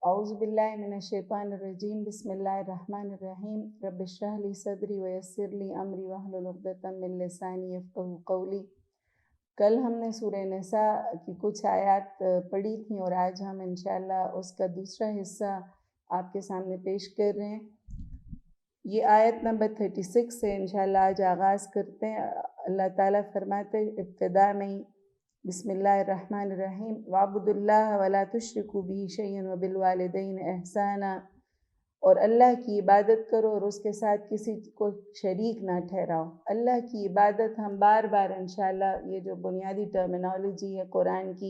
اعوذ باللہ من الشیطان الرجیم بسم اللہ الرحمن الرحیم رب اشرح لی صدری ویسر لی امری واحلل عقدۃ من لسانی یفقہوا قولی۔ کل ہم نے سورہ نساء کی کچھ آیات پڑھی تھیں اور آج ہم انشاءاللہ اس کا دوسرا حصہ آپ کے سامنے پیش کر رہے ہیں۔ یہ آیت نمبر 36 سے انشاءاللہ آج آغاز کرتے ہیں۔ اللہ تعالیٰ فرماتے ابتداء میں ہی بسم اللہ الرحمن الرحیم وَاعْبُدُوا اللَّهَ وَلَا تُشْرِكُوا بِهِ شَيْئًا وَبِالْوَالِدَيْنِ إِحْسَانًا، اور اللہ کی عبادت کرو اور اس کے ساتھ کسی کو شریک نہ ٹھہراؤ۔ اللہ کی عبادت ہم بار بار انشاءاللہ یہ جو بنیادی ٹرمینالوجی ہے قرآن کی،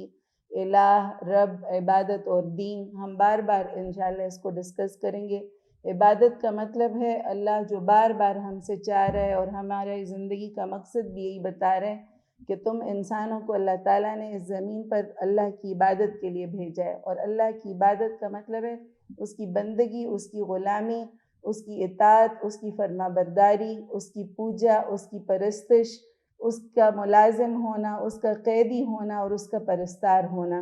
الہ، رب، عبادت اور دین، ہم بار بار انشاءاللہ اس کو ڈسکس کریں گے۔ عبادت کا مطلب ہے اللہ جو بار بار ہم سے چاہ رہا ہے، اور ہمارے زندگی کا مقصد بھی یہی بتا رہے ہیں کہ تم انسانوں کو اللہ تعالیٰ نے اس زمین پر اللہ کی عبادت کے لیے بھیجا ہے، اور اللہ کی عبادت کا مطلب ہے اس کی بندگی، اس کی غلامی، اس کی اطاعت، اس کی فرما برداری، اس کی پوجا، اس کی پرستش، اس کا ملازم ہونا، اس کا قیدی ہونا اور اس کا پرستار ہونا۔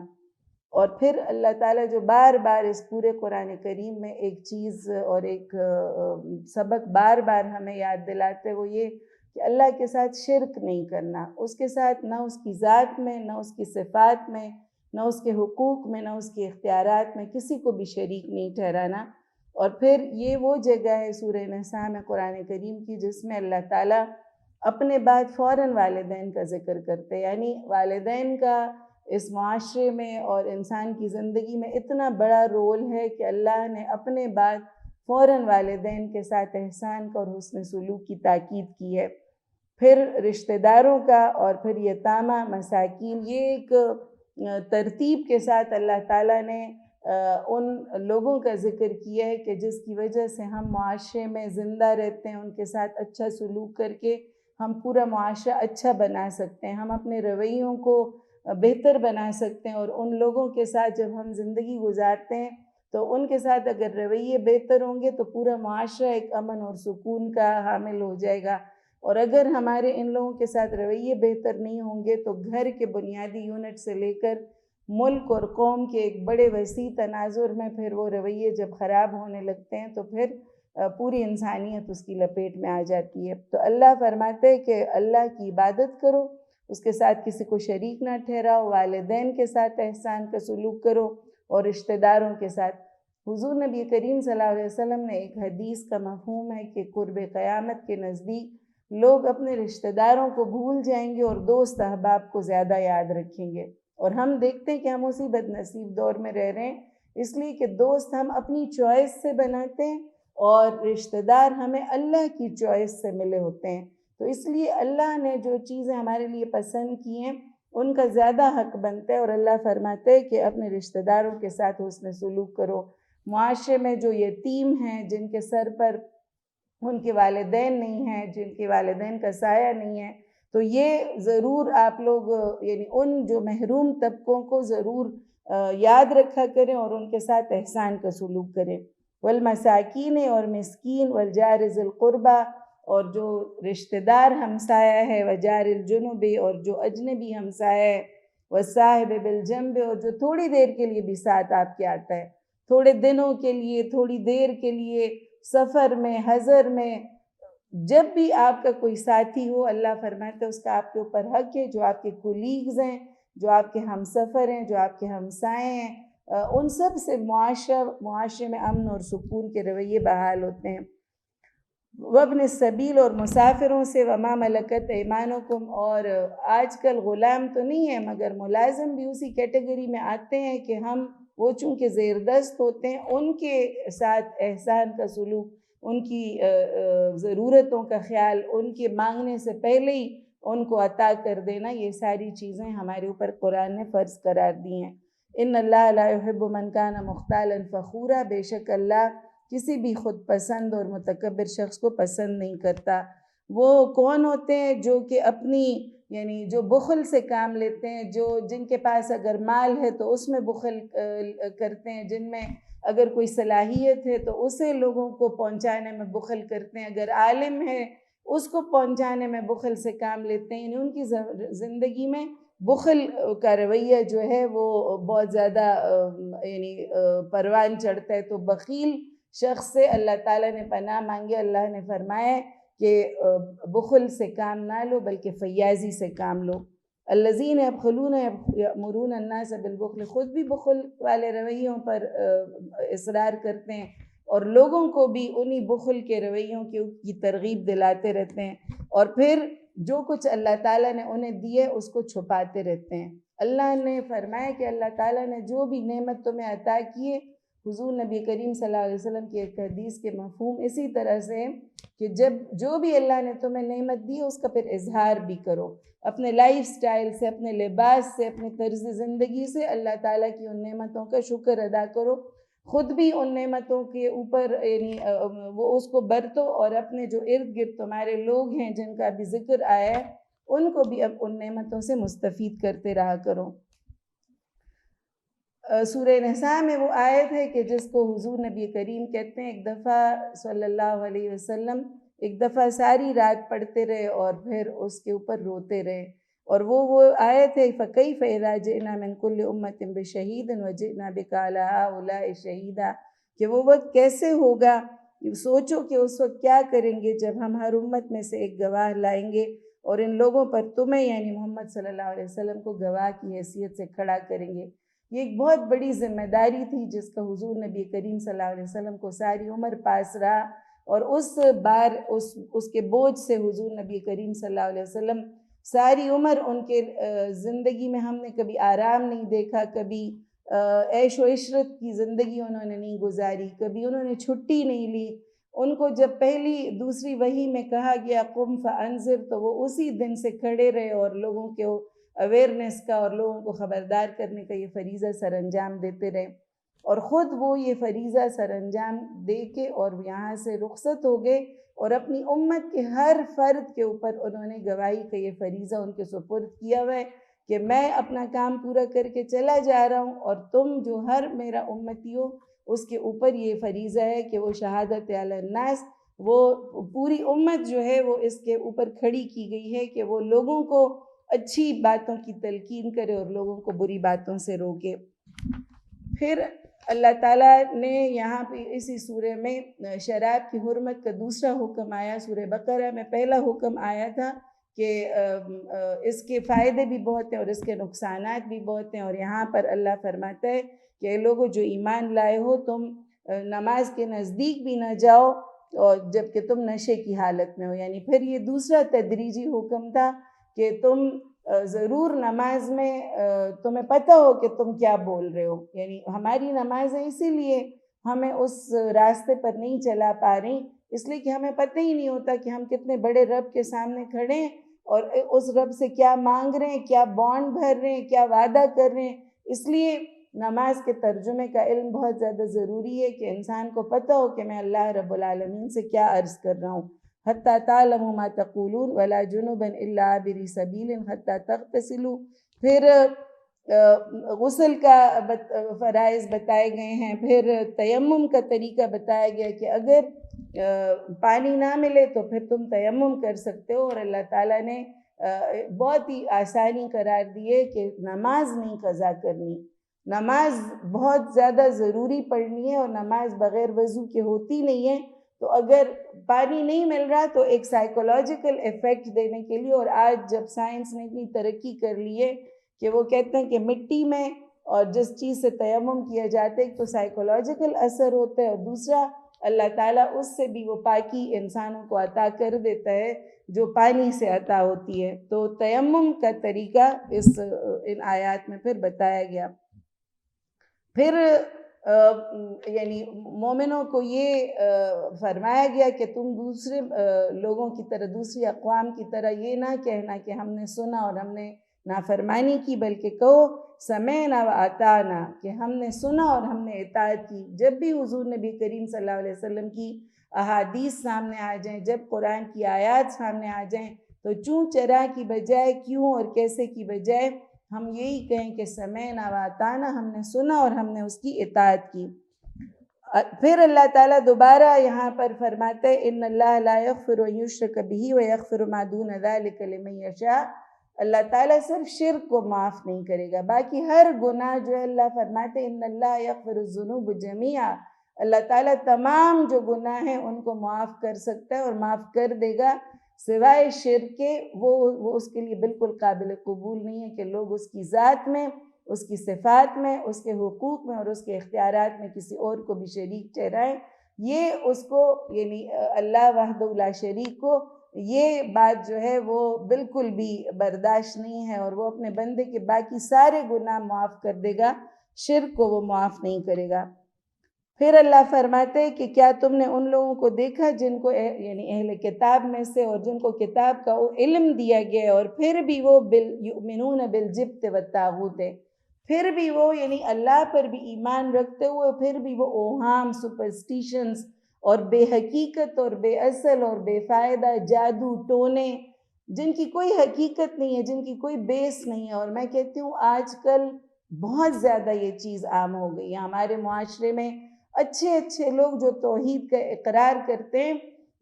اور پھر اللہ تعالیٰ جو بار بار اس پورے قرآن کریم میں ایک چیز اور ایک سبق بار بار ہمیں یاد دلاتے، وہ یہ کہ اللہ کے ساتھ شرک نہیں کرنا، اس کے ساتھ نہ اس کی ذات میں، نہ اس کی صفات میں، نہ اس کے حقوق میں، نہ اس کے اختیارات میں کسی کو بھی شریک نہیں ٹھہرانا۔ اور پھر یہ وہ جگہ ہے سورہ نساء میں قرآن کریم کی جس میں اللہ تعالیٰ اپنے بعد فوراً والدین کا ذکر کرتے، یعنی والدین کا اس معاشرے میں اور انسان کی زندگی میں اتنا بڑا رول ہے کہ اللہ نے اپنے بعد فوراً والدین کے ساتھ احسان کا اور حسن سلوک کی تاکید کی ہے۔ پھر رشتہ داروں کا، اور پھر یتامہ، مساکین، یہ ایک ترتیب کے ساتھ اللہ تعالیٰ نے ان لوگوں کا ذکر کیا ہے کہ جس کی وجہ سے ہم معاشرے میں زندہ رہتے ہیں، ان کے ساتھ اچھا سلوک کر کے ہم پورا معاشرہ اچھا بنا سکتے ہیں، ہم اپنے رویوں کو بہتر بنا سکتے ہیں، اور ان لوگوں کے ساتھ جب ہم زندگی گزارتے ہیں تو ان کے ساتھ اگر رویے بہتر ہوں گے تو پورا معاشرہ ایک امن اور سکون کا حامل ہو جائے گا، اور اگر ہمارے ان لوگوں کے ساتھ رویے بہتر نہیں ہوں گے تو گھر کے بنیادی یونٹ سے لے کر ملک اور قوم کے ایک بڑے وسیع تناظر میں پھر وہ رویے جب خراب ہونے لگتے ہیں تو پھر پوری انسانیت اس کی لپیٹ میں آ جاتی ہے۔ تو اللہ فرماتے ہیں کہ اللہ کی عبادت کرو، اس کے ساتھ کسی کو شریک نہ ٹھہراؤ، والدین کے ساتھ احسان کا سلوک کرو، اور رشتہ داروں کے ساتھ۔ حضور نبی کریم صلی اللہ علیہ وسلم نے ایک حدیث کا مفہوم ہے کہ قرب قیامت کے نزدیک لوگ اپنے رشتہ داروں کو بھول جائیں گے اور دوست احباب کو زیادہ یاد رکھیں گے، اور ہم دیکھتے ہیں کہ ہم اسی بد نصیب دور میں رہ رہے ہیں، اس لیے کہ دوست ہم اپنی چوائس سے بناتے ہیں اور رشتہ دار ہمیں اللہ کی چوائس سے ملے ہوتے ہیں۔ تو اس لیے اللہ نے جو چیزیں ہمارے لیے پسند کی ہیں ان کا زیادہ حق بنتا ہے، اور اللہ فرماتے ہیں کہ اپنے رشتہ داروں کے ساتھ حسن سلوک کرو۔ معاشرے میں جو یتیم ہیں، جن کے سر پر ان کے والدین نہیں ہیں، جن کے والدین کا سایہ نہیں ہے، تو یہ ضرور آپ لوگ یعنی ان جو محروم طبقوں کو ضرور یاد رکھا کریں اور ان کے ساتھ احسان کا سلوک کریں۔ والمساکین، اور مسکین، والجار ذی القربہ، اور جو رشتہ دار ہمسایہ ہے، وجار الجنب، اور جو اجنبی ہمسایہ ہے، والصاحب بالجنب، اور جو تھوڑی دیر کے لیے بھی ساتھ آپ کے آتا ہے، تھوڑے دنوں کے لیے، تھوڑی دیر کے لیے، سفر میں، حضر میں، جب بھی آپ کا کوئی ساتھی ہو، اللہ فرماتا ہے اس کا آپ کے اوپر حق ہے۔ جو آپ کے کولیگز ہیں، جو آپ کے ہم سفر ہیں، جو آپ کے ہمسائے ہیں، ان سب سے معاشرے میں امن اور سکون کے رویے بحال ہوتے ہیں۔ وابن السبیل، اور مسافروں سے، وما ملکت ایمانکم، اور آج کل غلام تو نہیں ہے مگر ملازم بھی اسی کیٹیگری میں آتے ہیں کہ ہم وہ چونکہ زیر دست ہوتے ہیں، ان کے ساتھ احسان کا سلوک، ان کی ضرورتوں کا خیال، ان کے مانگنے سے پہلے ہی ان کو عطا کر دینا، یہ ساری چیزیں ہمارے اوپر قرآن نے فرض قرار دی ہیں۔ ان اللہ لا يحب من کان مختالا فخورا، بے شک اللہ کسی بھی خود پسند اور متکبر شخص کو پسند نہیں کرتا۔ وہ کون ہوتے ہیں؟ جو کہ اپنی یعنی جو بخل سے کام لیتے ہیں، جن کے پاس اگر مال ہے تو اس میں بخل کرتے ہیں، جن میں اگر کوئی صلاحیت ہے تو اسے لوگوں کو پہنچانے میں بخل کرتے ہیں، اگر عالم ہے اس کو پہنچانے میں بخل سے کام لیتے ہیں، یعنی ان کی زندگی میں بخل کا رویہ جو ہے وہ بہت زیادہ یعنی پروان چڑھتا ہے۔ تو بخیل شخص سے اللہ تعالیٰ نے پناہ مانگے۔ اللہ نے فرمایا کہ بخل سے کام نہ لو بلکہ فیاضی سے کام لو۔ الذین یبخلون یأمرون الناس بالبخل، خود بھی بخل والے رویوں پر اصرار کرتے ہیں اور لوگوں کو بھی انہی بخل کے رویوں کی ترغیب دلاتے رہتے ہیں، اور پھر جو کچھ اللہ تعالیٰ نے انہیں دیے اس کو چھپاتے رہتے ہیں۔ اللہ نے فرمایا کہ اللہ تعالیٰ نے جو بھی نعمت تمہیں عطا کیے، حضور نبی کریم صلی اللہ علیہ وسلم کی ایک حدیث کے مفہوم اسی طرح سے کہ جب جو بھی اللہ نے تمہیں نعمت دی اس کا پھر اظہار بھی کرو، اپنے لائف سٹائل سے، اپنے لباس سے، اپنے طرز زندگی سے اللہ تعالیٰ کی ان نعمتوں کا شکر ادا کرو، خود بھی ان نعمتوں کے اوپر یعنی وہ اس کو برتو، اور اپنے جو ارد گرد تمہارے لوگ ہیں جن کا بھی ذکر آیا ہے ان کو بھی اب ان نعمتوں سے مستفید کرتے رہا کرو۔ سورہ نساء میں وہ آیت ہے کہ جس کو حضور نبی کریم کہتے ہیں ایک دفعہ صلی اللہ علیہ وسلم ایک دفعہ ساری رات پڑھتے رہے اور پھر اس کے اوپر روتے رہے، اور وہ آیت ہے فَكَيْفَ إِذَا جِئْنَا مِن كُلِّ أُمَّةٍ بِشَهِيدٍ وَجِئْنَا بِكَ عَلَىٰ هَٰؤُلَاءِ شَهِيدًا، کہ وہ وقت کیسے ہوگا، سوچو کہ اس وقت کیا کریں گے جب ہم ہر امت میں سے ایک گواہ لائیں گے اور ان لوگوں پر تمہیں یعنی محمد صلی اللہ علیہ وسلم کو گواہ کی حیثیت سے کھڑا کریں گے۔ یہ ایک بہت بڑی ذمہ داری تھی جس کا حضور نبی کریم صلی اللہ علیہ وسلم کو ساری عمر پاس رہا، اور اس کے بوجھ سے حضور نبی کریم صلی اللہ علیہ وسلم ساری عمر ان کے زندگی میں ہم نے کبھی آرام نہیں دیکھا، کبھی عیش و عشرت کی زندگی انہوں نے نہیں گزاری، کبھی انہوں نے چھٹی نہیں لی۔ ان کو جب پہلی دوسری وحی میں کہا گیا قم فانذر، تو وہ اسی دن سے کھڑے رہے اور لوگوں کے اویئرنیس کا اور لوگوں کو خبردار کرنے کا یہ فریضہ سر انجام دیتے رہے، اور خود وہ یہ فریضہ سر انجام دے کے اور یہاں سے رخصت ہو گئے، اور اپنی امت کے ہر فرد کے اوپر انہوں نے گواہی کا یہ فریضہ ان کے سپرد کیا ہوا ہے کہ میں اپنا کام پورا کر کے چلا جا رہا ہوں، اور تم جو ہر میرا امتی ہو اس کے اوپر یہ فریضہ ہے کہ وہ شہادت علی الناس، وہ پوری امت جو ہے وہ اس کے اوپر کھڑی کی گئی ہے کہ وہ لوگوں کو اچھی باتوں کی تلقین کرے اور لوگوں کو بری باتوں سے روکے۔ پھر اللہ تعالیٰ نے یہاں پہ اسی سورہ میں شراب کی حرمت کا دوسرا حکم آیا۔ سورہ بقرہ میں پہلا حکم آیا تھا کہ اس کے فائدے بھی بہت ہیں اور اس کے نقصانات بھی بہت ہیں، اور یہاں پر اللہ فرماتا ہے کہ لوگوں جو ایمان لائے ہو تم نماز کے نزدیک بھی نہ جاؤ اور جب کہ تم نشے کی حالت میں ہو، یعنی پھر یہ دوسرا تدریجی حکم تھا کہ تم ضرور نماز میں تمہیں پتہ ہو کہ تم کیا بول رہے ہو، یعنی ہماری نمازیں اسی لیے ہمیں اس راستے پر نہیں چلا پا رہی، اس لیے کہ ہمیں پتہ ہی نہیں ہوتا کہ ہم کتنے بڑے رب کے سامنے کھڑے ہیں اور اس رب سے کیا مانگ رہے ہیں، کیا بانڈ بھر رہے ہیں، کیا وعدہ کر رہے ہیں۔ اس لیے نماز کے ترجمے کا علم بہت زیادہ ضروری ہے کہ انسان کو پتہ ہو کہ میں اللہ رب العالمین سے کیا عرض کر رہا ہوں۔ حتیٰ تعلموا ما تقولون ولا جنبا الا عابر سبیل حتیٰ تغتسلوا، پھر غسل کا فرائض بتائے گئے ہیں، پھر تیمم کا طریقہ بتایا گیا کہ اگر پانی نہ ملے تو پھر تم تیمم کر سکتے ہو، اور اللہ تعالیٰ نے بہت ہی آسانی قرار دی ہے کہ نماز نہیں قضا کرنی، نماز بہت زیادہ ضروری پڑھنی ہے، اور نماز بغیر وضو کے ہوتی نہیں ہے۔ تو اگر پانی نہیں مل رہا تو ایک سائیکولوجیکل ایفیکٹ دینے کے لیے، اور آج جب سائنس نے اتنی ترقی کر لی ہے کہ وہ کہتے ہیں کہ مٹی میں اور جس چیز سے تیمم کیا جاتا ہے ایک تو سائیکولوجیکل اثر ہوتا ہے، اور دوسرا اللہ تعالیٰ اس سے بھی وہ پاکی انسانوں کو عطا کر دیتا ہے جو پانی سے عطا ہوتی ہے۔ تو تیمم کا طریقہ ان آیات میں پھر بتایا گیا۔ پھر یعنی مومنوں کو یہ فرمایا گیا کہ تم دوسرے لوگوں کی طرح، دوسری اقوام کی طرح یہ نہ کہنا کہ ہم نے سنا اور ہم نے نافرمانی کی، بلکہ کہو سمعنا و اطعنا، کہ ہم نے سنا اور ہم نے اطاعت کی۔ جب بھی حضور نبی کریم صلی اللہ علیہ وسلم کی احادیث سامنے آ جائیں، جب قرآن کی آیات سامنے آ جائیں، تو چوں چرا کی بجائے کیوں اور کیسے کی بجائے ہم یہی کہیں کہ سمعنا و اطعنا، ہم نے سنا اور ہم نے اس کی اطاعت کی۔ پھر اللہ تعالیٰ دوبارہ یہاں پر فرماتے ہیں ان اللہ لا یغفر ان یشرک بہ ویغفر ما دون ذلک لمن یشاء، اللہ تعالیٰ صرف شرک کو معاف نہیں کرے گا، باقی ہر گناہ جو ہے اللہ فرماتے ان اللہ یغفر الذنوب جمیعا، اللہ تعالیٰ تمام جو گناہ ہیں ان کو معاف کر سکتا ہے اور معاف کر دے گا، سوائے شرک کے وہ اس کے لیے بالکل قابل قبول نہیں ہے کہ لوگ اس کی ذات میں، اس کی صفات میں، اس کے حقوق میں اور اس کے اختیارات میں کسی اور کو بھی شریک ٹھہرائیں۔ یہ اس کو یعنی اللہ وحدہ لا شریک کو یہ بات جو ہے وہ بالکل بھی برداشت نہیں ہے، اور وہ اپنے بندے کے باقی سارے گناہ معاف کر دے گا، شرک کو وہ معاف نہیں کرے گا۔ پھر اللہ فرماتے کہ کیا تم نے ان لوگوں کو دیکھا جن کو یعنی اہل کتاب میں سے اور جن کو کتاب کا علم دیا گیا اور پھر بھی وہ یؤمنون بالجبت والطاغوت، پھر بھی وہ یعنی اللہ پر بھی ایمان رکھتے ہوئے پھر بھی وہ اوہام، سپرسٹیشنز اور بے حقیقت اور بے اصل اور بے فائدہ جادو ٹونے جن کی کوئی حقیقت نہیں ہے، جن کی کوئی بیس نہیں ہے، اور میں کہتی ہوں آج کل بہت زیادہ یہ چیز عام ہو گئی ہے ہمارے معاشرے میں۔ اچھے لوگ جو توحید کا اقرار کرتے ہیں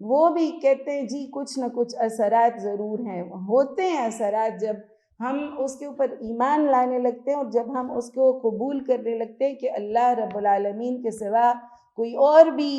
وہ بھی کہتے ہیں جی کچھ نہ کچھ اثرات ضرور ہیں، ہوتے ہیں اثرات جب ہم اس کے اوپر ایمان لانے لگتے ہیں اور جب ہم اس کو قبول کرنے لگتے ہیں کہ اللہ رب العالمین کے سوا کوئی اور بھی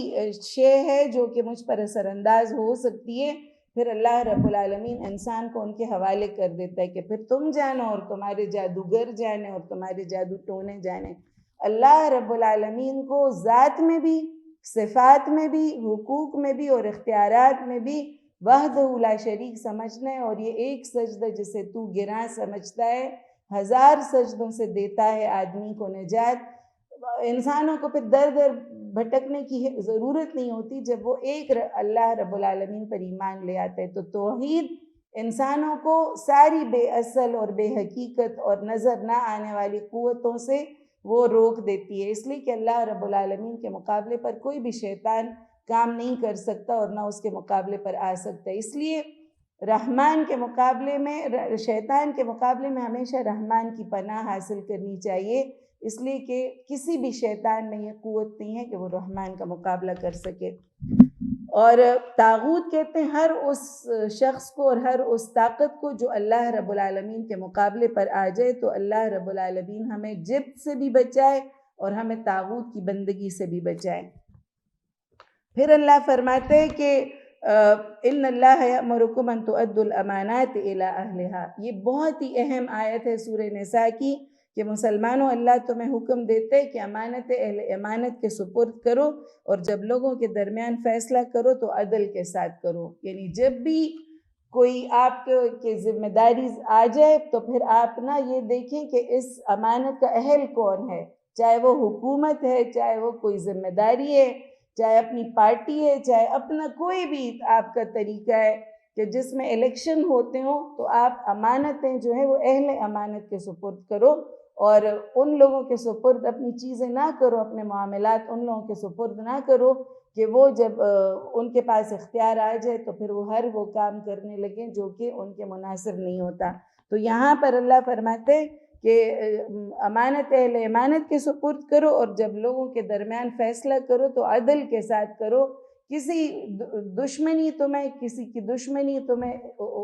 شے ہے جو کہ مجھ پر اثر انداز ہو سکتی ہے، پھر اللہ رب العالمین انسان کو ان کے حوالے کر دیتا ہے کہ پھر تم جانو اور تمہارے جادوگر جانے اور تمہارے جادو ٹونے جانے۔ اللہ رب العالمین کو ذات میں بھی، صفات میں بھی، حقوق میں بھی اور اختیارات میں بھی وحدہ لا شریک سمجھنا ہے، اور یہ ایک سجدہ جسے تو گراں سمجھتا ہے 1000 سجدوں سے دیتا ہے آدمی کو نجات۔ انسانوں کو پھر در در بھٹکنے کی ضرورت نہیں ہوتی جب وہ ایک اللہ رب العالمین پر ایمان لے آتے ہیں۔ تو توحید انسانوں کو ساری بے اصل اور بے حقیقت اور نظر نہ آنے والی قوتوں سے وہ روک دیتی ہے، اس لیے کہ اللہ رب العالمین کے مقابلے پر کوئی بھی شیطان کام نہیں کر سکتا اور نہ اس کے مقابلے پر آ سکتا ہے۔ اس لیے رحمان کے مقابلے میں، شیطان کے مقابلے میں ہمیشہ رحمان کی پناہ حاصل کرنی چاہیے، اس لیے کہ کسی بھی شیطان میں یہ قوت نہیں ہے کہ وہ رحمان کا مقابلہ کر سکے۔ اور طاغوت کہتے ہیں ہر اس شخص کو اور ہر اس طاقت کو جو اللہ رب العالمین کے مقابلے پر آ جائے، تو اللہ رب العالمین ہمیں جبت سے بھی بچائے اور ہمیں طاغوت کی بندگی سے بھی بچائے۔ پھر اللہ فرماتے ہیں کہ ان اللہ یأمرکم ان تؤدوا الامانات الی اہلہا، یہ بہت ہی اہم آیت ہے سورہ نساء کی کہ مسلمانوں اللہ تمہیں حکم دیتے کہ اہل امانت کے سپرد کرو اور جب لوگوں کے درمیان فیصلہ کرو تو عدل کے ساتھ کرو، یعنی جب بھی کوئی آپ کے ذمہ داری آ جائے تو پھر آپ نہ یہ دیکھیں کہ اس امانت کا اہل کون ہے، چاہے وہ حکومت ہے، چاہے وہ کوئی ذمہ داری ہے، چاہے اپنی پارٹی ہے، چاہے اپنا کوئی بھی آپ کا طریقہ ہے کہ جس میں الیکشن ہوتے ہوں، تو آپ امانتیں جو ہیں وہ اہل امانت کے سپرد کرو، اور ان لوگوں کے سپرد اپنی چیزیں نہ کرو، اپنے معاملات ان لوگوں کے سپرد نہ کرو کہ وہ جب ان کے پاس اختیار آ جائے تو پھر وہ کام کرنے لگیں جو کہ ان کے مناسب نہیں ہوتا۔ تو یہاں پر اللہ فرماتے کہ امانت اہل امانت کے سپرد کرو اور جب لوگوں کے درمیان فیصلہ کرو تو عدل کے ساتھ کرو، کسی دشمنی تمہیں، کسی کی دشمنی تمہیں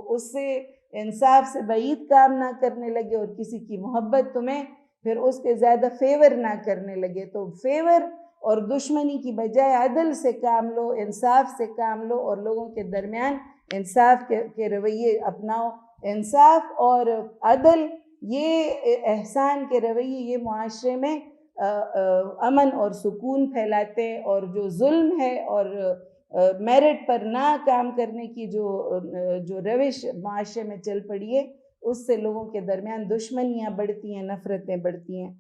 اس سے انصاف سے بعید کام نہ کرنے لگے اور کسی کی محبت تمہیں پھر اس کے زیادہ فیور نہ کرنے لگے، تو فیور اور دشمنی کی بجائے عدل سے کام لو، انصاف سے کام لو اور لوگوں کے درمیان انصاف کے رویے اپناؤ۔ انصاف اور عدل یہ احسان کے رویے یہ معاشرے میں امن اور سکون پھیلاتے ہیں، اور جو ظلم ہے اور میرٹ پر نہ کام کرنے کی جو روش معاشرے میں چل پڑی ہے، اس سے لوگوں کے درمیان دشمنیاں بڑھتی ہیں، نفرتیں بڑھتی ہیں۔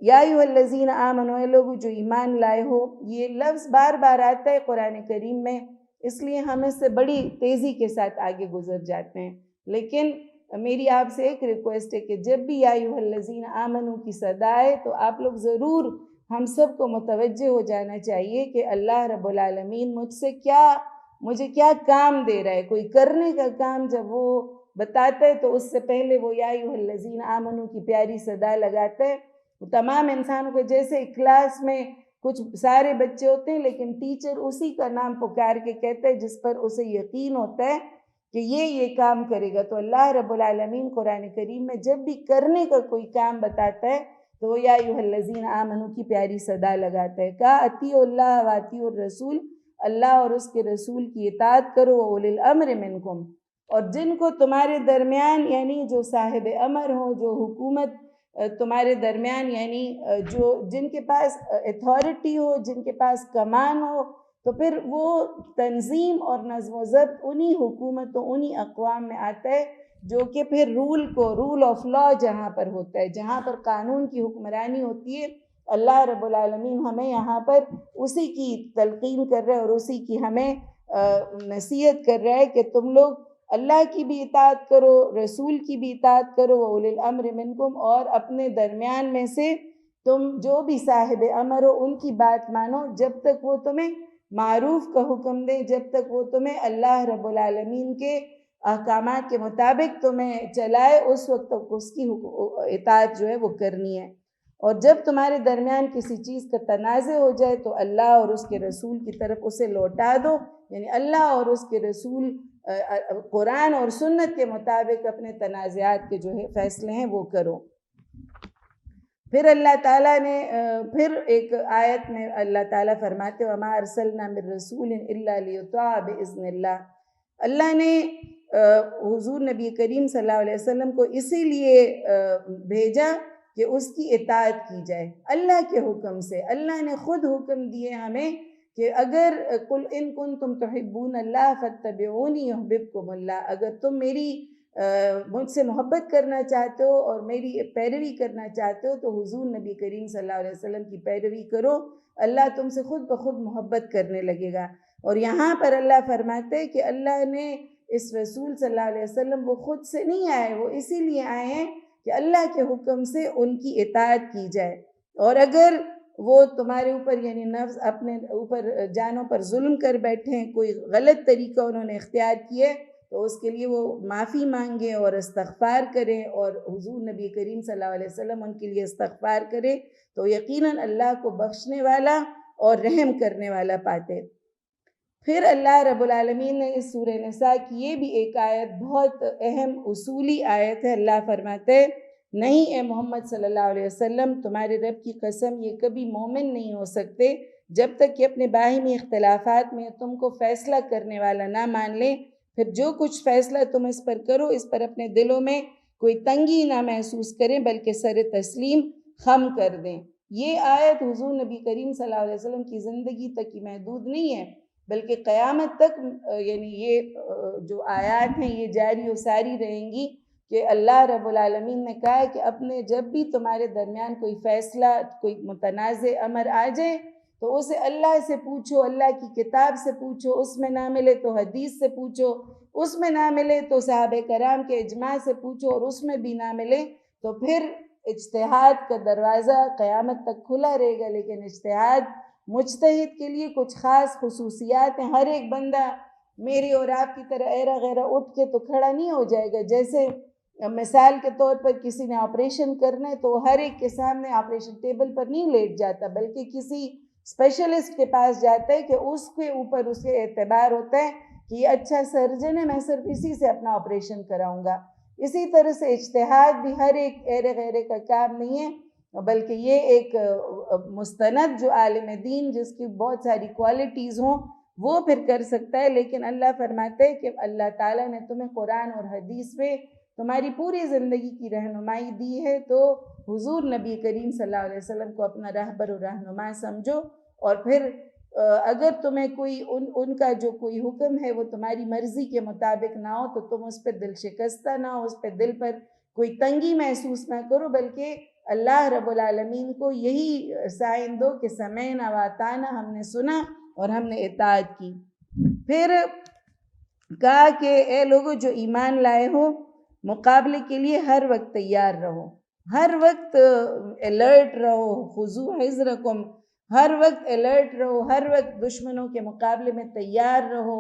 یا ایھا الذین آمنوا، اے لوگ جو ایمان لائے ہو، یہ لفظ بار بار آتا ہے قرآن کریم میں، اس لیے ہم اس سے بڑی تیزی کے ساتھ آگے گزر جاتے ہیں، لیکن میری آپ سے ایک ریکویسٹ ہے کہ جب بھی یا ایھا الذین آمنوا کی صدا آئے تو آپ لوگ ضرور ہم سب کو متوجہ ہو جانا چاہیے کہ اللہ رب العالمین مجھے کیا کام دے رہا ہے۔ کوئی کرنے کا کام جب وہ بتاتا ہے تو اس سے پہلے وہ یا ایھا الذین آمنوا کی پیاری صدا لگاتا ہے۔ تمام انسانوں کو، جیسے کلاس میں کچھ سارے بچے ہوتے ہیں لیکن ٹیچر اسی کا نام پکار کے کہتا ہے جس پر اسے یقین ہوتا ہے کہ یہ کام کرے گا، تو اللہ رب العالمین قرآن کریم میں جب بھی کرنے کا کوئی کام بتاتا ہے تو وہ یا ایھا الذین آمنوا کی پیاری صدا لگاتا ہے، کہا اطیعوا اللہ و اطیعوا الرسول، اللہ اور اس کے رسول کی اطاعت کرو، وَأُولِي الْأَمْرِ مِنْکُمْ، اور جن کو تمہارے درمیان یعنی جو صاحب امر ہو، جو حکومت تمہارے درمیان یعنی جن کے پاس اتھارٹی ہو، جن کے پاس کمان ہو، تو پھر وہ تنظیم اور نظم و ضبط انہی حکومتوں انہی اقوام میں آتا ہے جو کہ پھر رول آف لا جہاں پر ہوتا ہے، جہاں پر قانون کی حکمرانی ہوتی ہے، اللہ رب العالمین ہمیں یہاں پر اسی کی تلقین کر رہا ہے اور اسی کی ہمیں نصیحت کر رہا ہے کہ تم لوگ اللہ کی بھی اطاعت کرو، رسول کی بھی اطاعت کرو، وَأُولِي الْأَمْرِ مِنْکُمْ، اور اپنے درمیان میں سے تم جو بھی صاحب امر ہو ان کی بات مانو، جب تک وہ تمہیں معروف کا حکم دے، جب تک وہ تمہیں اللہ رب العالمین کے احکامات کے مطابق تمہیں چلائے، اس وقت تک اس کی اطاعت جو ہے وہ کرنی ہے۔ اور جب تمہارے درمیان کسی چیز کا تنازع ہو جائے تو اللہ اور اس کے رسول کی طرف اسے لوٹا دو، یعنی اللہ اور اس کے رسول قرآن اور سنت کے مطابق اپنے تنازعات کے جو ہے فیصلے ہیں وہ کرو۔ پھر اللہ تعالیٰ نے پھر ایک آیت میں اللہ تعالیٰ فرماتے وَمَا أَرْسَلْنَا مِن رَّسُولٍ إِلَّا لِيُطَاعَ بِإِذْنِ اللَّهِ، اللہ نے حضور نبی کریم صلی اللہ علیہ وسلم کو اسی لیے بھیجا کہ اس کی اطاعت کی جائے اللہ کے حکم سے۔ اللہ نے خود حکم دیے ہمیں کہ اگر قُلْ إِن كُنتُمْ تُحِبُّونَ اللَّهَ فَاتَّبِعُونِي يُحْبِبْكُمُ اللَّهُ، اگر تم میری مجھ سے محبت کرنا چاہتے ہو اور میری پیروی کرنا چاہتے ہو تو حضور نبی کریم صلی اللہ علیہ وسلم کی پیروی کرو، اللہ تم سے خود بخود محبت کرنے لگے گا۔ اور یہاں پر اللہ فرماتے ہیں کہ اللہ نے اس رسول صلی اللہ علیہ وسلم وہ خود سے نہیں آئے، وہ اسی لیے آئے ہیں کہ اللہ کے حکم سے ان کی اطاعت کی جائے۔ اور اگر وہ تمہارے اوپر یعنی نفس اپنے اوپر جانوں پر ظلم کر بیٹھے ہیں، کوئی غلط طریقہ انہوں نے اختیار کیے، تو اس کے لیے وہ معافی مانگیں اور استغفار کریں، اور حضور نبی کریم صلی اللہ علیہ وسلم ان کے لیے استغفار کریں تو یقیناً اللہ کو بخشنے والا اور رحم کرنے والا پاتے۔ پھر اللہ رب العالمین نے اس سورہ نساء کی یہ بھی ایک آیت بہت اہم اصولی آیت ہے، اللہ فرماتے نہیں اے محمد صلی اللہ علیہ وسلم، تمہارے رب کی قسم یہ کبھی مومن نہیں ہو سکتے جب تک کہ اپنے باہمی اختلافات میں تم کو فیصلہ کرنے والا نہ مان لیں، پھر جو کچھ فیصلہ تم اس پر کرو اس پر اپنے دلوں میں کوئی تنگی نہ محسوس کریں بلکہ سر تسلیم خم کر دیں۔ یہ آیت حضور نبی کریم صلی اللہ علیہ وسلم کی زندگی تک ہی محدود نہیں ہے بلکہ قیامت تک یعنی یہ جو آیات ہیں یہ جاری و ساری رہیں گی کہ اللہ رب العالمین نے کہا ہے کہ اپنے جب بھی تمہارے درمیان کوئی فیصلہ کوئی متنازع امر آ جائے تو اسے اللہ سے پوچھو، اللہ کی کتاب سے پوچھو، اس میں نہ ملے تو حدیث سے پوچھو، اس میں نہ ملے تو صحابہ کرام کے اجماع سے پوچھو، اور اس میں بھی نہ ملے تو پھر اجتہاد کا دروازہ قیامت تک کھلا رہے گا۔ لیکن اجتہاد مجتہد کے لیے کچھ خاص خصوصیات ہیں، ہر ایک بندہ میری اور آپ کی طرح ایرا غیرہ اٹھ کے تو کھڑا نہیں ہو جائے گا۔ جیسے مثال کے طور پر کسی نے آپریشن کرنا ہے تو ہر ایک کے سامنے آپریشن ٹیبل پر نہیں لیٹ جاتا بلکہ کسی اسپیشلسٹ کے پاس جاتا ہے کہ اس کے اوپر اسے اعتبار ہوتا ہے کہ یہ اچھا سرجن ہے، میں صرف اسی سے اپنا آپریشن کراؤں گا۔ اسی طرح سے اجتہاد بھی ہر ایک ایرے غیرے کا کام نہیں ہے بلکہ یہ ایک مستند جو عالم دین جس کی بہت ساری کوالٹیز ہوں وہ پھر کر سکتا ہے۔ لیکن اللہ فرماتے ہیں کہ اللہ تعالیٰ نے تمہیں قرآن اور حدیث پہ تمہاری پوری زندگی کی رہنمائی دی ہے، تو حضور نبی کریم صلی اللہ علیہ وسلم کو اپنا رہبر و رہنما سمجھو، اور پھر اگر تمہیں کوئی ان کا جو کوئی حکم ہے وہ تمہاری مرضی کے مطابق نہ ہو تو تم اس پہ دل شکستہ نہ ہو، اس پہ دل پر کوئی تنگی محسوس نہ کرو، بلکہ اللہ رب العالمین کو یہی سائن دو کہ سمعنا واطعنا، ہم نے سنا اور ہم نے اطاعت کی۔ پھر کہا کہ اے لوگو جو ایمان لائے ہو مقابلے کے لیے ہر وقت تیار رہو، ہر وقت الرٹ رہو، خذوا حذرکم، ہر وقت الرٹ رہو، ہر وقت دشمنوں کے مقابلے میں تیار رہو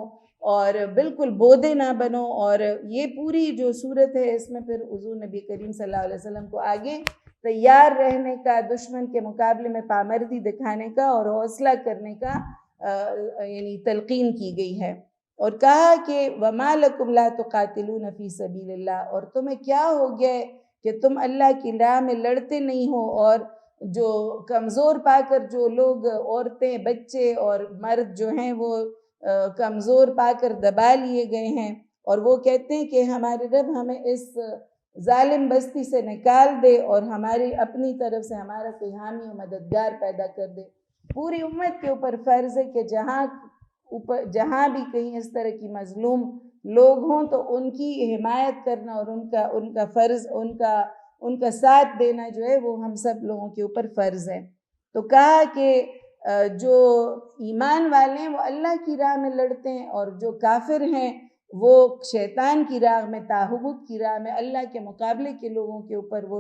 اور بالکل بودے نہ بنو۔ اور یہ پوری جو صورت ہے اس میں پھر حضور نبی کریم صلی اللہ علیہ وسلم کو آگے تیار رہنے کا، دشمن کے مقابلے میں پامردی دکھانے کا اور حوصلہ کرنے کا یعنی تلقین کی گئی ہے۔ اور کہا کہ وَمَا لَكُمْ لَا تُقَاتِلُونَ فِي سَبِيلِ اللَّهِ، اور تمہیں کیا ہو گیا کہ تم اللہ کی راہ میں لڑتے نہیں ہو، اور جو کمزور پا کر جو لوگ عورتیں بچے اور مرد جو ہیں وہ کمزور پا کر دبا لیے گئے ہیں، اور وہ کہتے ہیں کہ ہمارے رب ہمیں اس ظالم بستی سے نکال دے اور ہماری اپنی طرف سے ہمارا کوئی حامی و مددگار پیدا کر دے۔ پوری امت کے اوپر فرض ہے کہ جہاں بھی کہیں اس طرح کی مظلوم لوگ ہوں تو ان کی حمایت کرنا اور ان کا فرض ان کا ساتھ دینا جو ہے وہ ہم سب لوگوں کے اوپر فرض ہے۔ تو کہا کہ جو ایمان والے ہیں وہ اللہ کی راہ میں لڑتے ہیں، اور جو کافر ہیں وہ شیطان کی راہ میں، طاغوت کی راہ میں، اللہ کے مقابلے کے لوگوں کے اوپر وہ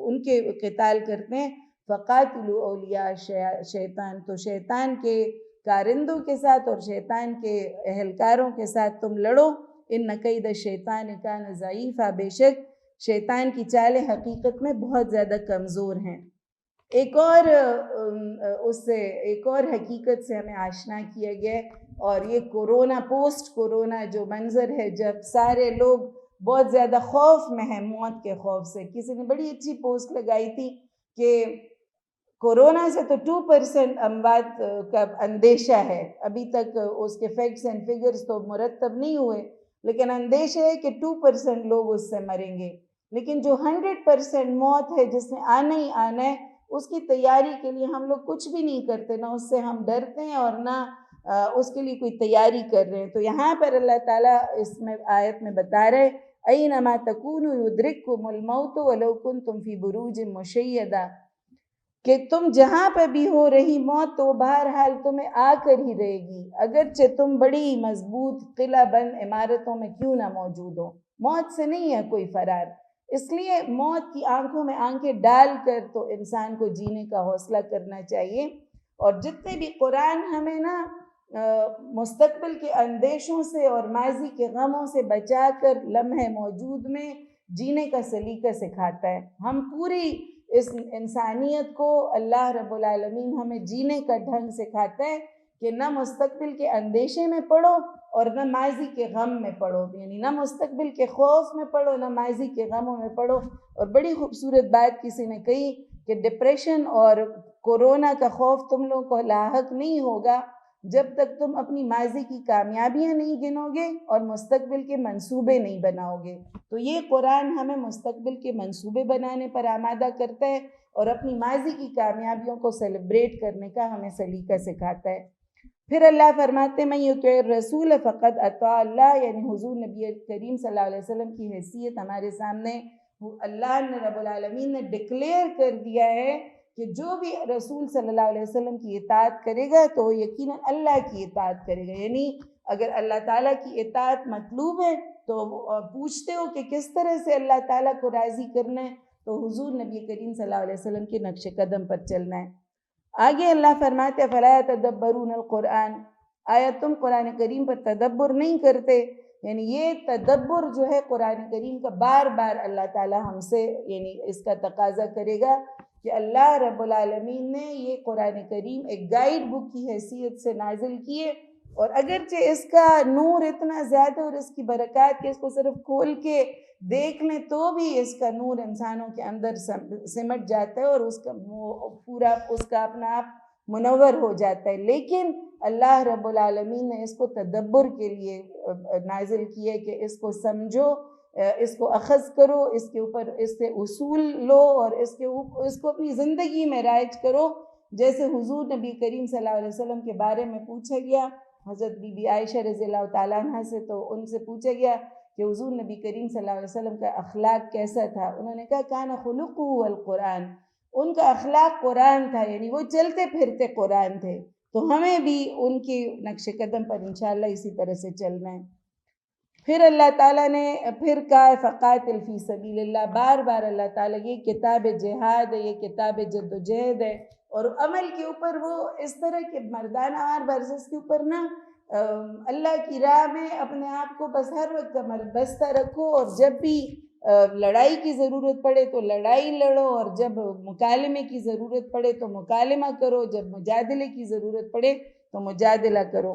ان کے قتال کرتے ہیں۔ فَقَاتِلُوا أَوْلِيَاءَ الشَّيْطَانِ، تو شیطان کے کارندوں کے ساتھ اور شیطان کے اہلکاروں کے ساتھ تم لڑو۔ إِنَّ كَيْدَ الشَّيْطَانِ كَانَ ضَعِيفًا، بے شک شیطان کی چالیں حقیقت میں بہت زیادہ کمزور ہیں۔ ایک اور حقیقت سے ہمیں آشنا کیا گیا ہے، اور یہ کورونا، پوسٹ کورونا جو منظر ہے، جب سارے لوگ بہت زیادہ خوف میں ہیں موت کے خوف سے۔ کسی نے بڑی اچھی پوسٹ لگائی تھی کہ کورونا سے تو 2% اموات کا اندیشہ ہے، ابھی تک اس کے فیکٹس اینڈ فگرز تو مرتب نہیں ہوئے، لیکن اندیشہ ہے کہ 2% لوگ اس سے مریں گے۔ لیکن جو 100% موت ہے جس نے آنا ہی آنا ہے، اس کی تیاری کے لیے ہم لوگ کچھ بھی نہیں کرتے، نہ اس سے ہم ڈرتے ہیں اور نہ اس کے لیے کوئی تیاری کر رہے ہیں۔ تو یہاں پر اللہ تعالیٰ اس میں آیت میں بتا رہے أَيْنَمَا تَكُونُوا يُدْرِكْكُمُ الْمَوْتُ وَلَوْ كُنْتُمْ فِي بُرُوجٍ مُّشَيَّدَةٍ، کہ تم جہاں پہ بھی ہو رہی موت تو بہرحال تمہیں آ کر ہی رہے گی، اگرچہ تم بڑی مضبوط قلعہ بند عمارتوں میں کیوں نہ موجود ہو، موت سے نہیں ہے کوئی فرار۔ اس لیے موت کی آنکھوں میں آنکھیں ڈال کر تو انسان کو جینے کا حوصلہ کرنا چاہیے۔ اور جتنے بھی قرآن ہمیں نا مستقبل کے اندیشوں سے اور ماضی کے غموں سے بچا کر لمحے موجود میں جینے کا سلیقہ سکھاتا ہے۔ ہم پوری اس انسانیت کو اللہ رب العالمین ہمیں جینے کا ڈھنگ سکھاتا ہے کہ نہ مستقبل کے اندیشے میں پڑو اور نہ ماضی کے غم میں پڑو، یعنی نہ مستقبل کے خوف میں پڑو نہ ماضی کے غموں میں پڑو۔ اور بڑی خوبصورت بات کسی نے کہی کہ ڈپریشن اور کورونا کا خوف تم لوگوں کو لاحق نہیں ہوگا جب تک تم اپنی ماضی کی کامیابیاں نہیں گنو گے اور مستقبل کے منصوبے نہیں بناؤ گے۔ تو یہ قرآن ہمیں مستقبل کے منصوبے بنانے پر آمادہ کرتا ہے اور اپنی ماضی کی کامیابیوں کو سیلیبریٹ کرنے کا ہمیں سلیقہ سکھاتا ہے۔ پھر اللہ فرماتے ہیں مَن یُطِعِ الرَّسُولَ فَقَدْ أَطَاعَ اللَّهَ، یعنی حضور نبی کریم صلی اللہ علیہ وسلم کی حیثیت ہمارے سامنے اللہ نے رب العالمین نے ڈکلیئر کر دیا ہے کہ جو بھی رسول صلی اللہ علیہ وسلم کی اطاعت کرے گا تو یقیناً اللہ کی اطاعت کرے گا۔ یعنی اگر اللہ تعالیٰ کی اطاعت مطلوب ہے تو پوچھتے ہو کہ کس طرح سے اللہ تعالیٰ کو راضی کرنا ہے، تو حضور نبی کریم صلی اللہ علیہ وسلم کے نقش قدم پر چلنا ہے۔ آگے اللہ فرماتے ہیں فَلَا يَتَدَبَّرُونَ الْقُرْآنَ، آیا تم قرآن کریم پر تدبر نہیں کرتے؟ یعنی یہ تدبر جو ہے قرآن کریم کا بار بار اللہ تعالیٰ ہم سے یعنی اس کا تقاضا کرے گا کہ اللہ رب العالمین نے یہ قرآن کریم ایک گائیڈ بک کی حیثیت سے نازل کیے، اور اگرچہ اس کا نور اتنا زیادہ اور اس کی برکات کہ اس کو صرف کھول کے دیکھ لیں تو بھی اس کا نور انسانوں کے اندر سمٹ جاتا ہے اور اس کا پورا اس کا اپنا آپ منور ہو جاتا ہے، لیکن اللہ رب العالمین نے اس کو تدبر کے لیے نازل کیے کہ اس کو سمجھو، اس کو اخذ کرو، اس کے اوپر اس سے اصول لو اور اس کو اپنی زندگی میں رائج کرو۔ جیسے حضور نبی کریم صلی اللہ علیہ وسلم کے بارے میں پوچھا گیا حضرت بی بی عائشہ رضی اللہ تعالیٰ عنہ سے، تو ان سے پوچھا گیا کہ حضور نبی کریم صلی اللہ علیہ وسلم کا اخلاق کیسا تھا؟ انہوں نے کہا کان خلقہ القرآن، ان کا اخلاق قرآن تھا، یعنی وہ چلتے پھرتے قرآن تھے۔ تو ہمیں بھی ان کے نقش قدم پر انشاءاللہ اسی طرح سے چلنا ہے۔ پھر اللہ تعالیٰ نے پھر کہا فقاتل فی سبیل اللہ، بار بار اللہ تعالیٰ یہ کتاب جہاد ہے، یہ کتاب جد و جہد ہے، اور عمل کے اوپر وہ اس طرح کے مردانہ وار ورزش کے اوپر نا اللہ کی راہ میں اپنے آپ کو بس ہر وقت بستہ رکھو، اور جب بھی لڑائی کی ضرورت پڑے تو لڑائی لڑو، اور جب مکالمے کی ضرورت پڑے تو مکالمہ کرو، جب مجادلے کی ضرورت پڑے تو مجادلہ کرو۔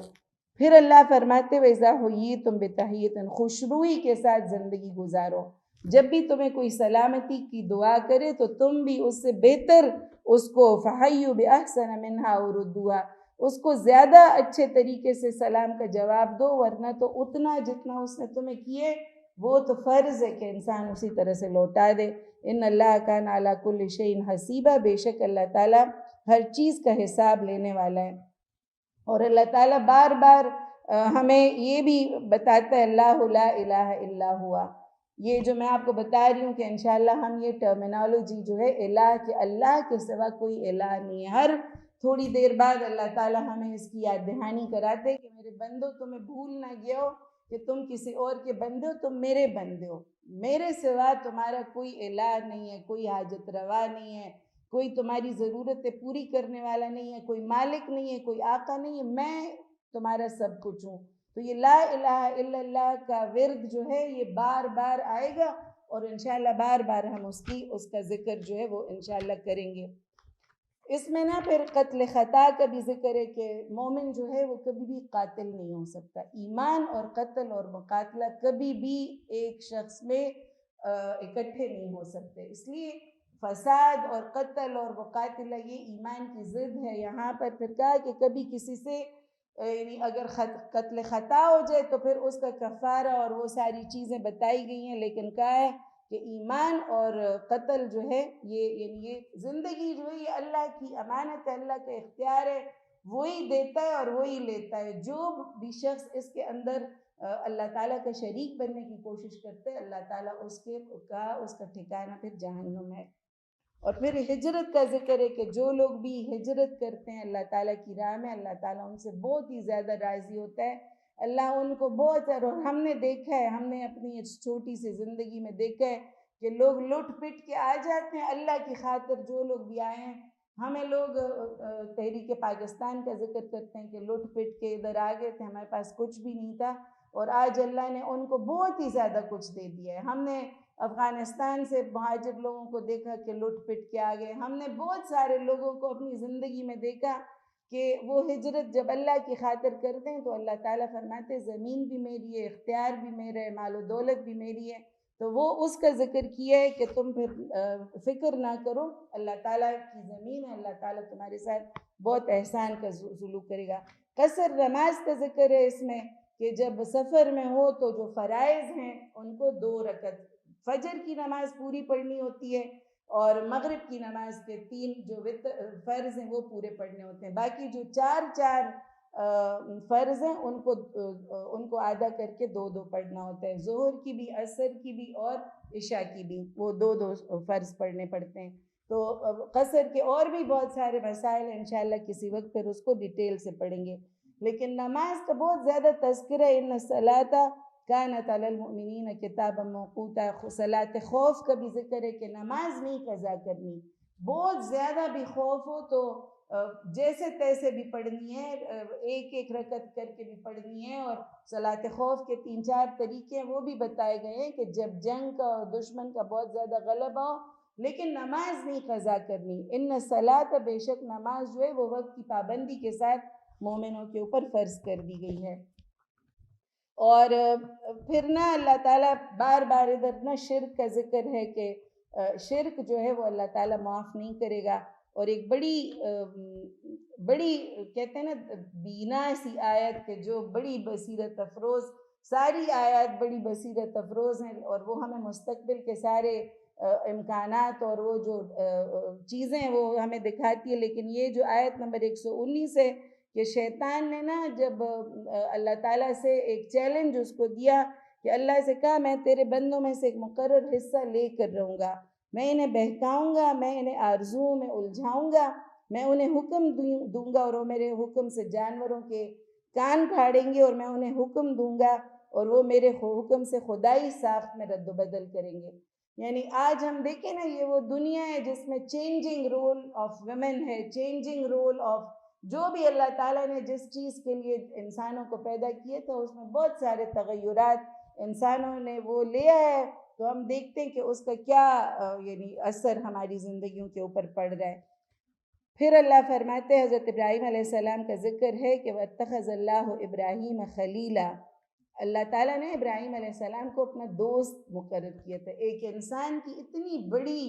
پھر اللہ فرماتے وَإِذَا حُيِّيتُم بِتَحِيَّةٍ خوشروئی کے ساتھ زندگی گزارو. جب بھی تمہیں کوئی سلامتی کی دعا کرے تو تم بھی اس سے بہتر اس کو فَحَيُّوا بِأَحْسَنَ مِنْهَا أَوْ رُدُّوهَا اس کو زیادہ اچھے طریقے سے سلام کا جواب دو، ورنہ تو اتنا جتنا اس نے تمہیں کیے وہ تو فرض ہے کہ انسان اسی طرح سے لوٹا دے. ان اللہ کان علی کل شیء حسیبا، بے شک اللہ تعالیٰ ہر چیز کا حساب لینے والا ہے. اور اللہ تعالیٰ بار بار ہمیں یہ بھی بتاتا ہے اللہ لا الہ الا ہوا. یہ جو میں آپ کو بتا رہی ہوں کہ انشاءاللہ ہم یہ ٹرمینالوجی جو ہے الہ کہ اللہ کے سوا کوئی الہ نہیں ہے، ہر تھوڑی دیر بعد اللہ تعالیٰ ہمیں اس کی یاد دہانی کراتے کہ میرے بندو تمہیں بھول نہ گیا ہو کہ تم کسی اور کے بندے ہو، تم میرے بندے ہو، میرے سوا تمہارا کوئی الہ نہیں ہے، کوئی حاجت روا نہیں ہے، کوئی تمہاری ضرورتیں پوری کرنے والا نہیں ہے، کوئی مالک نہیں ہے، کوئی آقا نہیں ہے، میں تمہارا سب کچھ ہوں. تو یہ لا الہ الا اللہ کا ورد جو ہے یہ بار بار آئے گا اور انشاءاللہ بار بار ہم اس کا ذکر جو ہے وہ انشاءاللہ کریں گے. اس میں نا پھر قتل خطا کا بھی ذکر ہے کہ مومن جو ہے وہ کبھی بھی قاتل نہیں ہو سکتا. ایمان اور قتل اور مقاتلہ کبھی بھی ایک شخص میں اکٹھے نہیں ہو سکتے. اس لیے فساد اور قتل اور مقاتلہ یہ ایمان کی ضد ہے. یہاں پر پھر کہا کہ کبھی کسی سے یعنی اگر قتل خطا ہو جائے تو پھر اس کا کفارہ اور وہ ساری چیزیں بتائی گئی ہیں، لیکن کہا ہے کہ ایمان اور قتل جو ہے یہ زندگی جو ہے یہ اللہ کی امانت ہے، اللہ کا اختیار ہے، وہی دیتا ہے اور وہی لیتا ہے. جو بھی شخص اس کے اندر اللہ تعالیٰ کا شریک بننے کی کوشش کرتے ہیں اللہ تعالیٰ اس کا ٹھکانہ پھر جہنم ہے. اور پھر ہجرت کا ذکر ہے کہ جو لوگ بھی ہجرت کرتے ہیں اللہ تعالیٰ کی راہ میں اللہ تعالیٰ ان سے بہت ہی زیادہ راضی ہوتا ہے. اللہ ان کو بہت، اور ہم نے دیکھا ہے، ہم نے اپنی چھوٹی سی زندگی میں دیکھا ہے کہ لوگ لٹ پٹ کے آ جاتے ہیں اللہ کی خاطر. جو لوگ بھی آئے ہیں، ہمیں لوگ تحریک پاکستان کا ذکر کرتے ہیں کہ لٹ پٹ کے ادھر آ گئے تھے، ہمارے پاس کچھ بھی نہیں تھا اور آج اللہ نے ان کو بہت ہی زیادہ کچھ دے دیا ہے. ہم نے افغانستان سے مہاجر لوگوں کو دیکھا کہ لٹ پٹ کے آ گئے. ہم نے بہت سارے لوگوں کو اپنی زندگی میں دیکھا کہ وہ ہجرت جب اللہ کی خاطر کرتے ہیں تو اللہ تعالیٰ فرماتے زمین بھی میری ہے، اختیار بھی میرا ہے، مال و دولت بھی میری ہے. تو وہ اس کا ذکر کیا ہے کہ تم پھر فکر نہ کرو، اللہ تعالیٰ کی زمین ہے، اللہ تعالیٰ تمہارے ساتھ بہت احسان کا سلوک کرے گا. قصر نماز کا ذکر ہے اس میں کہ جب سفر میں ہو تو جو فرائض ہیں ان کو 2 رکعت فجر کی نماز پوری پڑھنی ہوتی ہے اور مغرب کی نماز کے 3 جو فرض ہیں وہ پورے پڑھنے ہوتے ہیں. باقی جو 4 فرض ہیں ان کو آدھا کر کے 2 پڑھنا ہوتا ہے. ظہر کی بھی، عصر کی بھی اور عشاء کی بھی، وہ 2 فرض پڑھنے پڑتے ہیں. تو قصر کے اور بھی بہت سارے مسائل ہیں، انشاءاللہ کسی وقت پھر اس کو ڈیٹیل سے پڑھیں گے. لیکن نماز کا بہت زیادہ تذکرہ ہے. ان الصلاۃ کانت علی المؤمنین کتابا موقوتا. صلاۃ خوف کا بھی ذکر ہے کہ نماز نہیں قضا کرنی. بہت زیادہ بھی خوف ہو تو جیسے تیسے بھی پڑھنی ہے، ایک رکعت کر کے بھی پڑھنی ہے. اور صلاۃ خوف کے 3-4 طریقے ہیں وہ بھی بتائے گئے ہیں کہ جب جنگ کا اور دشمن کا بہت زیادہ غلبہ ہو لیکن نماز نہیں قضا کرنی. ان الصلاۃ، بے شک نماز جو ہے وہ وقت کی پابندی کے ساتھ مومنوں کے اوپر فرض کر دی گئی ہے. اور پھر نا اللہ تعالیٰ بار بار ادھر نا شرک کا ذکر ہے کہ شرک جو ہے وہ اللہ تعالیٰ معاف نہیں کرے گا. اور ایک بڑی کہتے ہیں نا بینا سی آیت کہ جو بڑی بصیرت افروز، ساری آیات بڑی بصیرت افروز ہیں اور وہ ہمیں مستقبل کے سارے امکانات اور وہ جو چیزیں وہ ہمیں دکھاتی ہے. لیکن یہ جو آیت نمبر 119 ہے کہ شیطان نے نا جب اللہ تعالیٰ سے ایک چیلنج اس کو دیا کہ اللہ سے کہا میں تیرے بندوں میں سے ایک مقرر حصہ لے کر رہوں گا، میں انہیں بہکاؤں گا، میں انہیں آرزوؤں میں الجھاؤں گا، میں انہیں حکم دوں گا اور وہ میرے حکم سے جانوروں کے کان پھاڑیں گے اور میں انہیں حکم دوں گا اور وہ میرے حکم سے خدائی ساخت میں رد و بدل کریں گے. یعنی آج ہم دیکھیں نا یہ وہ دنیا ہے جس میں چینجنگ رول آف ویمن ہے، چینجنگ رول آف جو بھی اللہ تعالیٰ نے جس چیز کے لیے انسانوں کو پیدا کیا تھا اس میں بہت سارے تغیرات انسانوں نے وہ لیا ہے. تو ہم دیکھتے ہیں کہ اس کا کیا یعنی اثر ہماری زندگیوں کے اوپر پڑ رہا ہے. پھر اللہ فرماتے ہیں حضرت ابراہیم علیہ السلام کا ذکر ہے کہ وَاتَّخَذَ اللَّهُ إِبْرَاهِيمَ خَلِيلًا، اللہ تعالیٰ نے ابراہیم علیہ السلام کو اپنا دوست مقرر کیا تھا۔ ایک انسان کی اتنی بڑی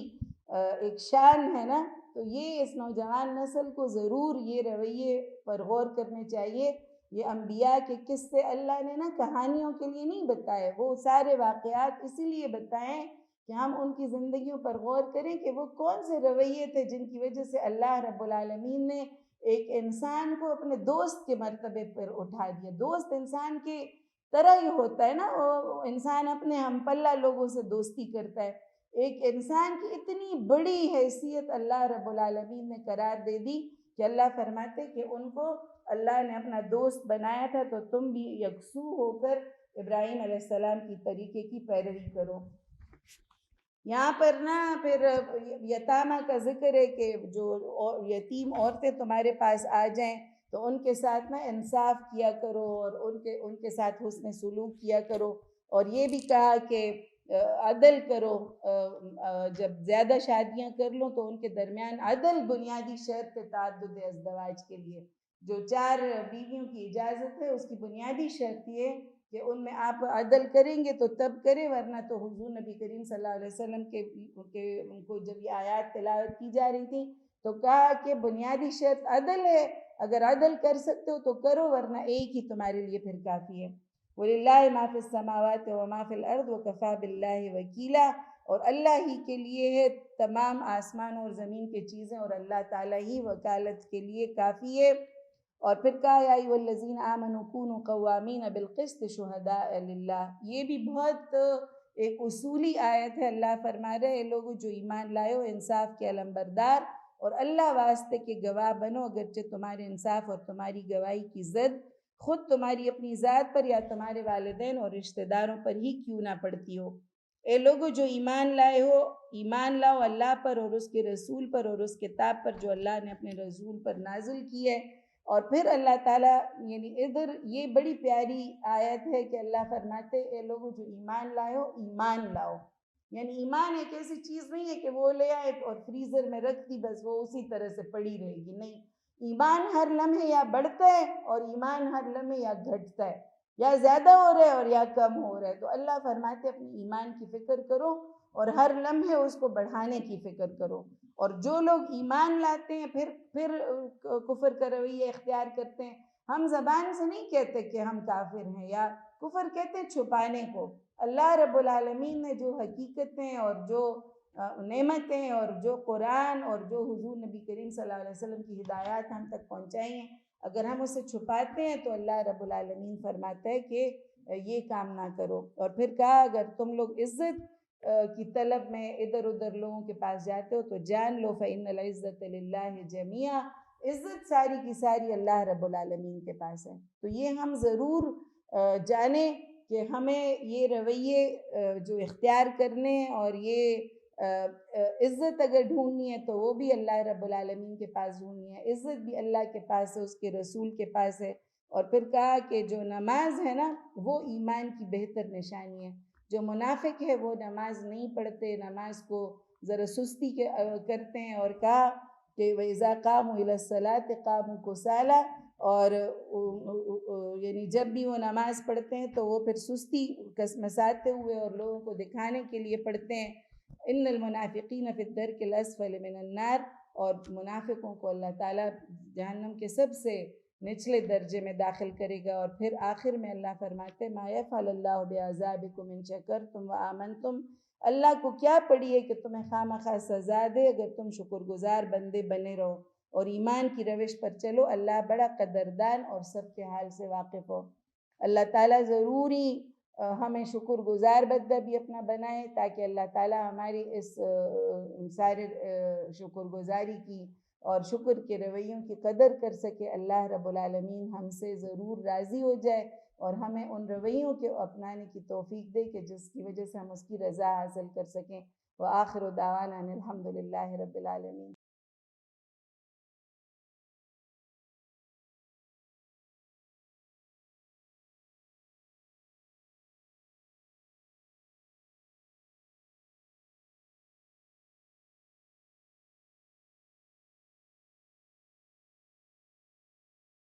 ایک شان ہے نا، تو یہ اس نوجوان نسل کو ضرور یہ رویے پر غور کرنے چاہیے۔ یہ انبیاء کے قصے اللہ نے نا کہانیوں کے لیے نہیں بتائے، وہ سارے واقعات اسی لیے بتائیں کہ ہم ان کی زندگیوں پر غور کریں کہ وہ کون سے رویے تھے جن کی وجہ سے اللہ رب العالمین نے ایک انسان کو اپنے دوست کے مرتبے پر اٹھا دیا۔ دوست انسان کے طرح ہی ہوتا ہے نا، وہ انسان اپنے ہم پلہ لوگوں سے دوستی کرتا ہے۔ ایک انسان کی اتنی بڑی حیثیت اللہ رب العالمین نے قرار دے دی کہ اللہ فرماتے کہ ان کو اللہ نے اپنا دوست بنایا تھا، تو تم بھی یکسو ہو کر ابراہیم علیہ السلام کی طریقے کی پیروی کرو۔ یہاں پر نا پھر یتامہ کا ذکر ہے کہ جو یتیم عورتیں تمہارے پاس آ جائیں تو ان کے ساتھ نا انصاف کیا کرو اور ان کے ساتھ حسن سلوک کیا کرو، اور یہ بھی کہا کہ عدل کرو۔ جب زیادہ شادیاں کر لو تو ان کے درمیان عدل بنیادی شرط تعدد ازدواج کے لیے، جو 4 بیویوں کی اجازت ہے اس کی بنیادی شرط یہ کہ ان میں آپ عدل کریں گے تو تب کریں، ورنہ تو حضور نبی کریم صلی اللہ علیہ وسلم کے ان کو جب یہ آیات تلاوت کی جا رہی تھی تو کہا کہ بنیادی شرط عدل ہے، اگر عدل کر سکتے ہو تو کرو، ورنہ ایک ہی تمہارے لیے پھر کافی ہے۔ وَلِلَّهِ مَا فِي السَّمَاوَاتِ وَمَا فِي الْأَرْضِ وَكَفَى بِاللَّهِ وَكِيلًا، اور اللہ ہی کے لیے ہے تمام آسمان اور زمین کی چیزیں، اور اللہ تعالیٰ ہی وکالت کے لیے کافی ہے۔ اور پھر کہا یا ایھا الذین آمنوا کونوا قوامین بالقسط شہداء للہ، یہ بھی بہت ایک اصولی آیت ہے۔ اللہ فرما رہے ہیں لوگوں جو ایمان لائے ہو انصاف کے علمبردار اور اللہ واسطے کے گواہ بنو، اگرچہ تمہارے انصاف اور تمہاری گواہی کی زد خود تمہاری اپنی ذات پر یا تمہارے والدین اور رشتہ داروں پر ہی کیوں نہ پڑتی ہو۔ اے لوگوں جو ایمان لائے ہو، ایمان لاؤ اللہ پر اور اس کے رسول پر اور اس کتاب پر جو اللہ نے اپنے رسول پر نازل کی ہے۔ اور پھر اللہ تعالیٰ یعنی ادھر یہ بڑی پیاری آیت ہے کہ اللہ فرماتے اے لوگوں جو ایمان لائے ہو ایمان لاؤ، یعنی ایمان ایک ایسی چیز نہیں ہے کہ وہ لے آئے اور فریزر میں رکھ دی بس وہ اسی طرح سے پڑی رہے گی، نہیں، ایمان ہر لمحے یا بڑھتا ہے اور ایمان ہر لمحے یا گھٹتا ہے، یا زیادہ ہو رہا ہے اور یا کم ہو رہا ہے۔ تو اللہ فرماتے اپنی ایمان کی فکر کرو اور ہر لمحے اس کو بڑھانے کی فکر کرو۔ اور جو لوگ ایمان لاتے ہیں پھر کفر کا رویہ اختیار کرتے ہیں، ہم زبان سے نہیں کہتے کہ ہم کافر ہیں، یا کفر کہتے ہیں چھپانے کو۔ اللہ رب العالمین نے جو حقیقتیں اور جو نعمتیں اور جو قرآن اور جو حضور نبی کریم صلی اللہ علیہ وسلم کی ہدایات ہم تک پہنچائی ہیں، اگر ہم اسے چھپاتے ہیں تو اللہ رب العالمین فرماتا ہے کہ یہ کام نہ کرو۔ اور پھر کہا اگر تم لوگ عزت کی طلب میں ادھر ادھر لوگوں کے پاس جاتے ہو تو جان لو فإن العزت للہ جمیعا، عزت ساری کی ساری اللہ رب العالمین کے پاس ہے۔ تو یہ ہم ضرور جانیں کہ ہمیں یہ رویے جو اختیار کرنے اور یہ عزت اگر ڈھونڈنی ہے تو وہ بھی اللہ رب العالمین کے پاس ڈھونڈنی ہے، عزت بھی اللہ کے پاس ہے، اس کے رسول کے پاس ہے۔ اور پھر کہا کہ جو نماز ہے نا وہ ایمان کی بہتر نشانی ہے۔ جو منافق ہے وہ نماز نہیں پڑھتے، نماز کو ذرا سستی کرتے ہیں، اور کہا کہ وَإِذَا قَامُوا إِلَى الصَّلَاةِ قَامُوا كُسَالَىٰ، اور یعنی جب بھی وہ نماز پڑھتے ہیں تو وہ پھر سستی مساتے ہوئے اور لوگوں کو دکھانے کے لیے پڑھتے ہیں۔ ان المنافقین فی الدرک الاسفل من النار، اور منافقوں کو اللہ تعالیٰ جہنم کے سب سے نچلے درجے میں داخل کرے گا۔ اور پھر آخر میں اللہ فرماتے ما یفعل اللہ بعذابکم ان شکرتم وآمنتم، اللہ کو کیا پڑی ہے کہ تمہیں خواہ سزا دے اگر تم شکر گزار بندے بنے رہو اور ایمان کی روش پر چلو، اللہ بڑا قدردان اور سب کے حال سے واقف ہو۔ اللہ تعالیٰ ضروری ہمیں شکر گزار بندہ بھی اپنا بنائے تاکہ اللہ تعالیٰ ہماری اس سارے شکر گزاری کی اور شکر کے رویوں کی قدر کر سکے۔ اللہ رب العالمین ہم سے ضرور راضی ہو جائے اور ہمیں ان رویوں کے اپنانے کی توفیق دے کہ جس کی وجہ سے ہم اس کی رضا حاصل کر سکیں۔ وآخر دعوانا الحمد للہ رب العالمین۔